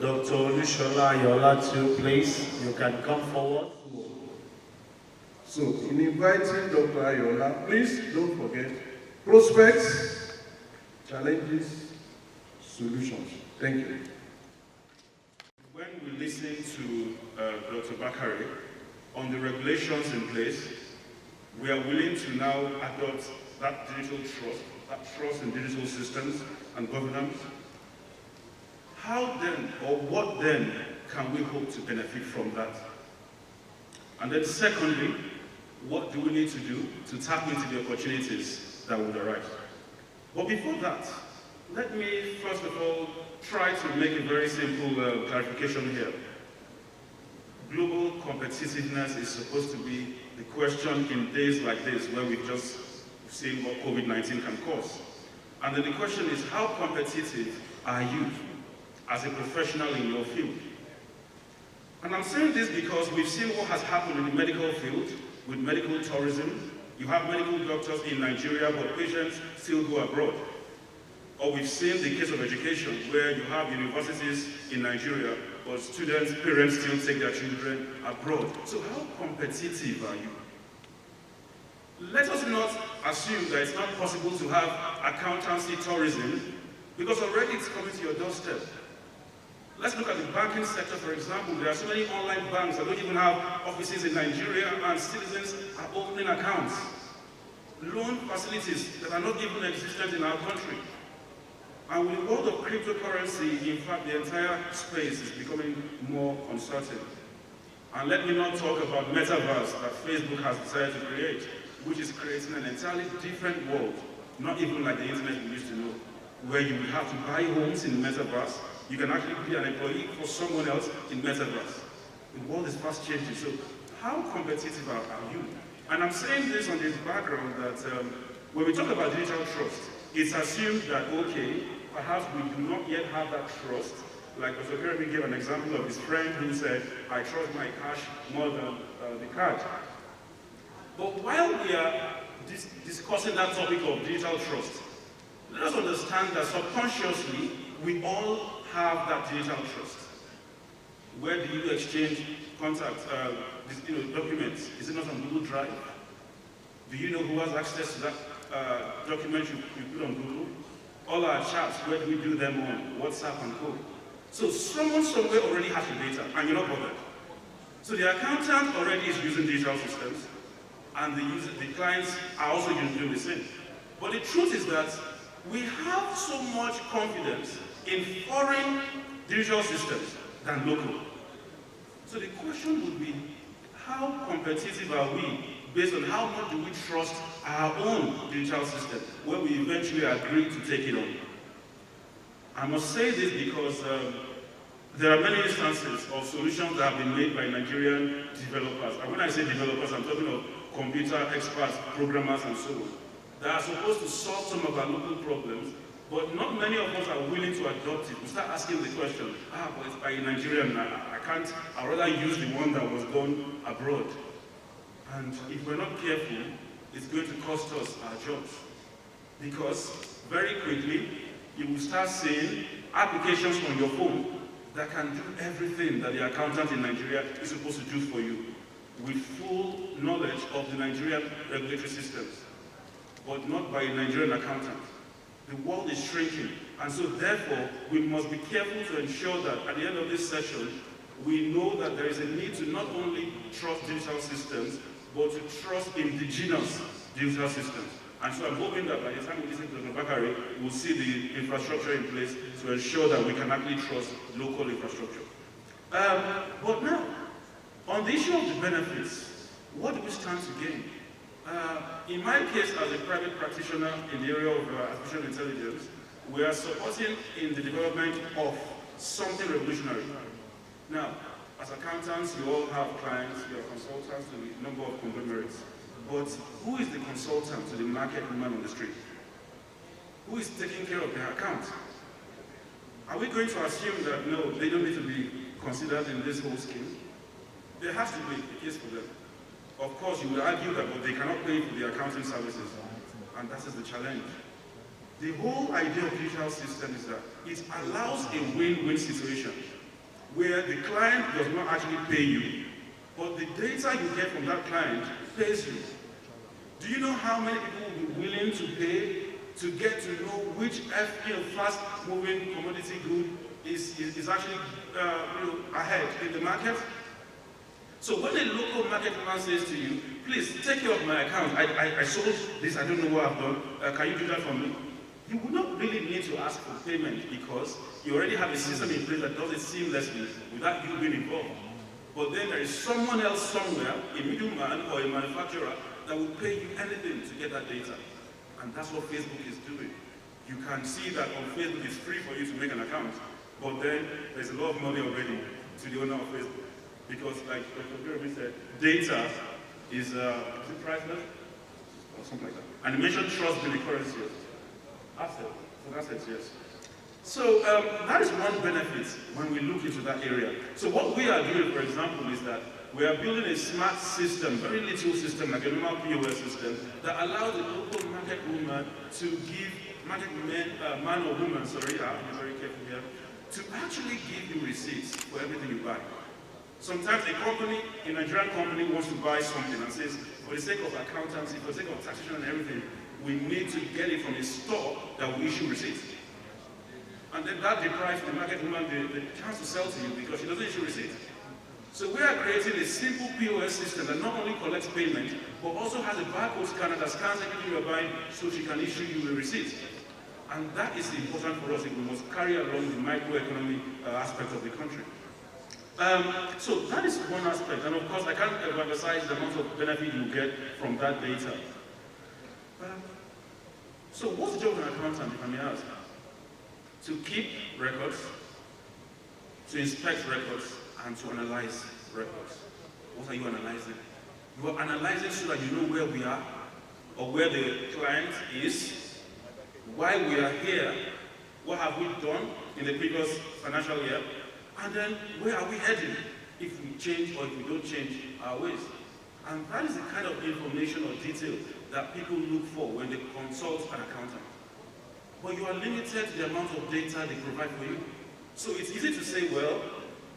Dr. Olushola Ayoola too, please. You can come forward. So, in inviting Dr. Ayoola, please don't forget prospects, challenges, solutions. Thank you. When we listen to Dr. Bakare on the regulations in place, we are willing to now adopt that digital trust, that trust in digital systems and governance. How then, or what then, can we hope to benefit from that? And then secondly, what do we need to do to tap into the opportunities that would arise? But before that, let me first of all try to make a very simple clarification here. Global competitiveness is supposed to be the question in days like this, where we've just seen what COVID-19 can cause. And then the question is, how competitive are you as a professional in your field? And I'm saying this because we've seen what has happened in the medical field with medical tourism. You have medical doctors in Nigeria, but patients still go abroad. Or we've seen the case of education, where you have universities in Nigeria, but students, parents still take their children abroad. So how competitive are you? Let us not assume that it's not possible to have accountancy tourism, because already it's coming to your doorstep. Let's look at the banking sector, for example. There are so many online banks that don't even have offices in Nigeria, and citizens are opening accounts. Loan facilities that are not even existent in our country. And with the world of cryptocurrency, in fact, the entire space is becoming more uncertain. And let me not talk about metaverse that Facebook has decided to create, which is creating an entirely different world, not even like the internet we used to know, where you will have to buy homes in metaverse. You can actually be an employee for someone else in metaverse. The world is fast changing, so how competitive are you? And I'm saying this on this background that when we talk about digital trust, it's assumed that, okay, perhaps we do not yet have that trust. Like Dr. Keremy gave an example of his friend who said, I trust my cash more than the card. But while we are discussing that topic of digital trust, let us understand that subconsciously, we all have that digital trust. Where do you exchange contact, documents? Is it not on Google Drive? Do you know who has access to that document you put on Google? All our chats, where do we do them on? WhatsApp and co. So someone somewhere already has your data, and you're not bothered. So the accountant already is using digital systems, and the clients are also doing the same. But the truth is that we have so much confidence in foreign digital systems than local. So the question would be, how competitive are we based on how much do we trust our own digital system, where we eventually agree to take it on? I must say this because there are many instances of solutions that have been made by Nigerian developers. And when I say developers, I'm talking of computer experts, programmers, and so on, that are supposed to solve some of our local problems, but not many of us are willing to adopt it. We start asking the question, but it's by a Nigerian, I'd rather use the one that was done abroad. And if we're not careful, it's going to cost us our jobs. Because very quickly, you will start seeing applications on your phone that can do everything that the accountant in Nigeria is supposed to do for you, with full knowledge of the Nigerian regulatory systems, but not by a Nigerian accountant. The world is shrinking, and so therefore, we must be careful to ensure that at the end of this session, we know that there is a need to not only trust digital systems, but to trust indigenous digital systems. And so I'm hoping that by the time we listen to Dr. Bakare, we'll see the infrastructure in place to ensure that we can actually trust local infrastructure. But now, on the issue of the benefits, what do we stand to gain? In my case, as a private practitioner in the area of artificial intelligence, we are supporting in the development of something revolutionary. Now, as accountants, you all have clients, you are consultants to a number of conglomerates. But who is the consultant to the market woman on the street? Who is taking care of their account? Are we going to assume that, no, they don't need to be considered in this whole scheme? There has to be a case for them. Of course, you would argue that, but they cannot pay for the accounting services. And that is the challenge. The whole idea of digital system is that it allows a win-win situation. where the client does not actually pay you, but the data you get from that client pays you. Do you know how many people will be willing to pay to get to know which fast-moving commodity good is actually ahead in the market? So when a local market man says to you, please take care of my account, I sold this, I don't know what I've done, can you do that for me? You would not really need to ask for payment because you already have a system in place that does it seamlessly without you being involved. But then there is someone else somewhere, a middleman or a manufacturer, that will pay you anything to get that data. And that's what Facebook is doing. You can see that on Facebook it's free for you to make an account, but then there's a lot of money already to the owner of Facebook. Because like Dr. Jeremy said, data is it priceless? Or something like that. And you mentioned trust being the currency. Asset. So assets, yes. So that is one benefit when we look into that area. So what we are doing, for example, is that we are building a smart system, very little system, like a normal POS system, that allows the local market woman to give, man or woman, sorry, I have to be very careful here, to actually give you receipts for everything you buy. Sometimes a Nigerian company wants to buy something and says, for the sake of accountancy, for the sake of taxation and everything, we need to get it from a store that will issue receipts. And then that deprives the market woman the chance to sell to you because she doesn't issue receipts. So we are creating a simple POS system that not only collects payment, but also has a barcode scanner that scans everything you're buying so she can issue you a receipt. And that is important for us if we must carry along the microeconomic aspect of the country. So that is one aspect, and of course I can't emphasize the amount of benefit you get from that data. So what's the job of an accountant, if I may ask? To keep records, to inspect records, and to analyze records. What are you analyzing? You are analyzing so that you know where we are, or where the client is, why we are here, what have we done in the previous financial year, and then where are we heading if we change or if we don't change our ways. And that is the kind of information or detail that people look for when they consult an accountant. But you are limited to the amount of data they provide for you. So it's easy to say, well,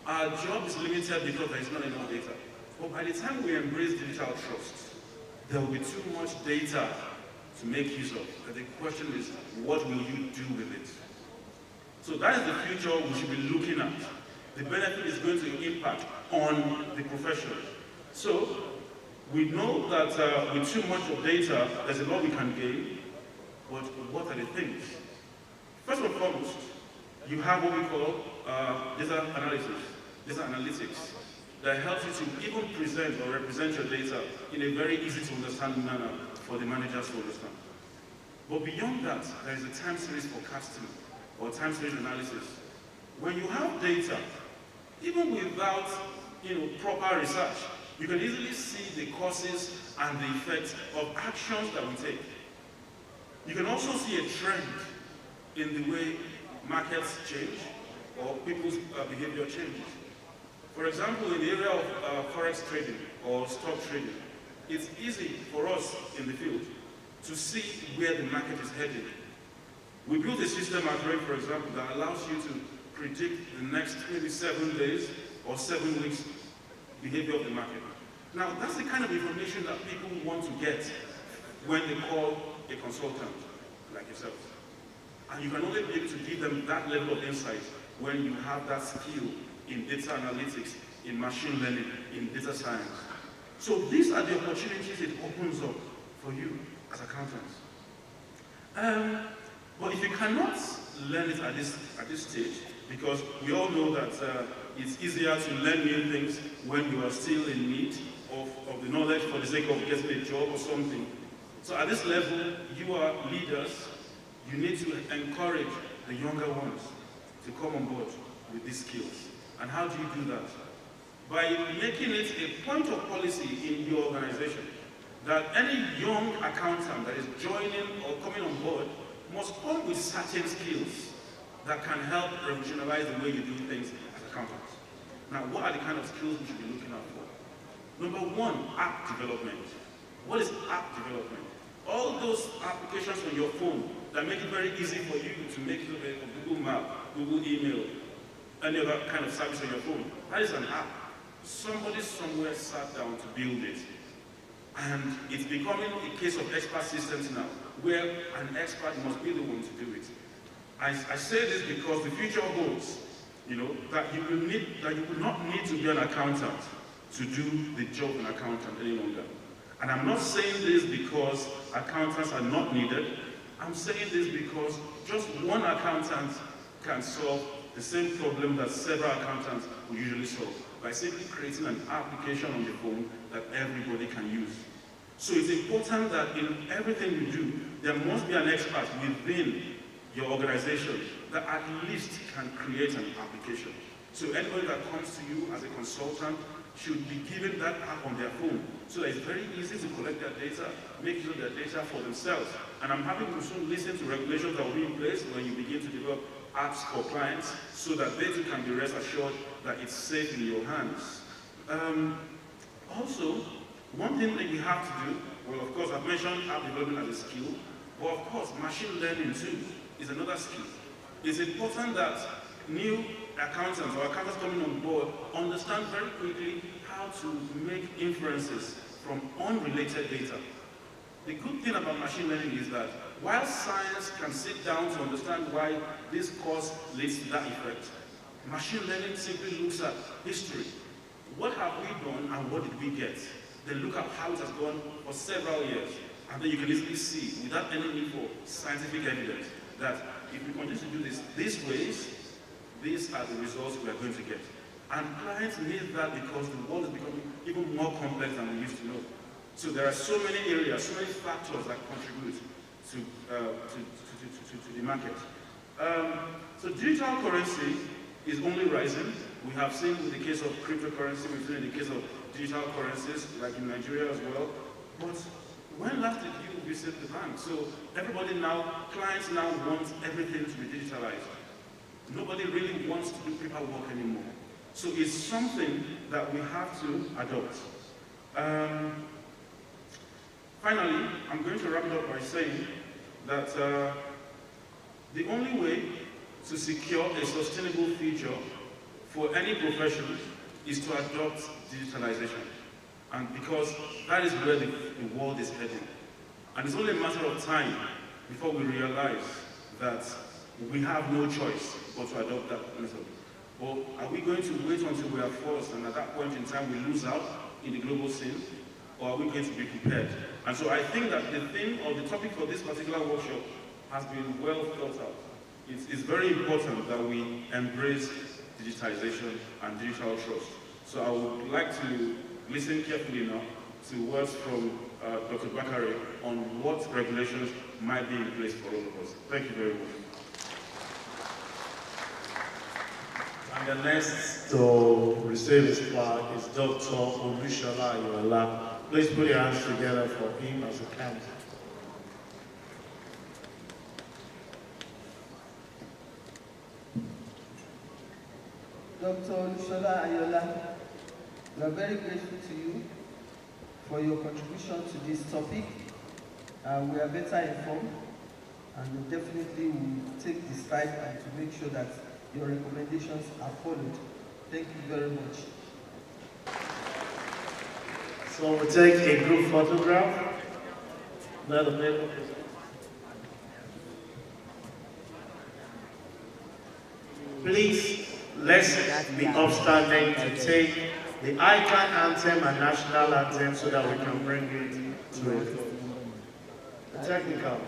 our job is limited because there is not enough data. But by the time we embrace digital trust, there will be too much data to make use of. And the question is, what will you do with it? So that is the future we should be looking at. The benefit is going to impact on the profession. So we know that with too much of data, there's a lot we can gain. But what are the things? First and foremost, you have what we call data analytics, that helps you to even present or represent your data in a very easy to understand manner for the managers to understand. But beyond that, there is a time series forecasting or time series analysis. When you have data, even without proper research, you can easily see the causes and the effects of actions that we take. You can also see a trend in the way markets change or people's behavior changes. For example, in the area of forex trading or stock trading, it's easy for us in the field to see where the market is heading. We built a system at Rate, for example, that allows you to predict the next maybe 7 days or 7 weeks behavior of the market. Now, that's the kind of information that people want to get when they call a consultant like yourself. And you can only be able to give them that level of insight when you have that skill in data analytics, in machine learning, in data science. So these are the opportunities it opens up for you as accountants. But if you cannot learn it at this stage, because we all know that it's easier to learn new things when you are still in need of the knowledge for the sake of getting a job or something. So at this level, you are leaders. You need to encourage the younger ones to come on board with these skills. And how do you do that? By making it a point of policy in your organization that any young accountant that is joining or coming on board must come with certain skills that can help revolutionize the way you do things as accountants. Now, what are the kind of skills we should be looking out for? Number one, app development. What is app development? All those applications on your phone that make it very easy for you to make a Google Map, Google Email, any other kind of service on your phone. That is an app. Somebody somewhere sat down to build it. And it's becoming a case of expert systems now, where an expert must be the one to do it. I say this because the future holds, that you will not need to be an accountant to do the job of an accountant any longer. And I'm not saying this because accountants are not needed. I'm saying this because just one accountant can solve the same problem that several accountants will usually solve by simply creating an application on the phone that everybody can use. So it's important that in everything we do, there must be an expert within your organization that at least can create an application. So anybody that comes to you as a consultant should be given that app on their phone, so that it's very easy to collect their data, make use of their data for themselves. And I'm happy to soon listen to regulations that will be in place when you begin to develop apps for clients, so that they too can be rest assured that it's safe in your hands. Also, one thing that we have to do, well, of course, I've mentioned app development as a skill, but of course, machine learning too is another skill. It's important that new accountants or accountants coming on board understand very quickly how to make inferences from unrelated data. The good thing about machine learning is that while science can sit down to understand why this cause leads to that effect, machine learning simply looks at history. What have we done and what did we get? Then look at how it has gone for several years. And then you can easily see, without any need for scientific evidence, that if we continue to do this these ways, these are the results we are going to get. And clients need that because the world is becoming even more complex than we used to know. So there are so many areas, so many factors that contribute to the market. So digital currency is only rising. We have seen in the case of cryptocurrency, we've seen in the case of digital currencies, like in Nigeria as well. But when last did you visit the bank? So everybody now, clients now want everything to be digitalized. Nobody really wants to do paperwork anymore. So it's something that we have to adopt. Finally, I'm going to wrap it up by saying that the only way to secure a sustainable future for any profession is to adopt digitalization. And because that is where the world is heading. And it's only a matter of time before we realize that we have no choice but to adopt that method. Or are we going to wait until we are forced and at that point in time we lose out in the global scene? Or are we going to be prepared? And so I think that the theme or the topic for this particular workshop has been well thought out. It's very important that we embrace digitization and digital trust. So I would like to listen carefully now to words from Dr. Bakare on what regulations might be in place for all of us. Thank you very much. And the next to receive his plaque is Dr. Ayoola. Please put your hands together for him as a council. Dr. Ayoola, we are very grateful to you for your contribution to this topic. We are better informed, and we definitely will take this time and to make sure that your recommendations are followed. Thank you very much. So we'll take a group photograph. Let the paper present. Please, let's be upstanding to take the ICAN anthem and national anthem so that we can bring it to a technical.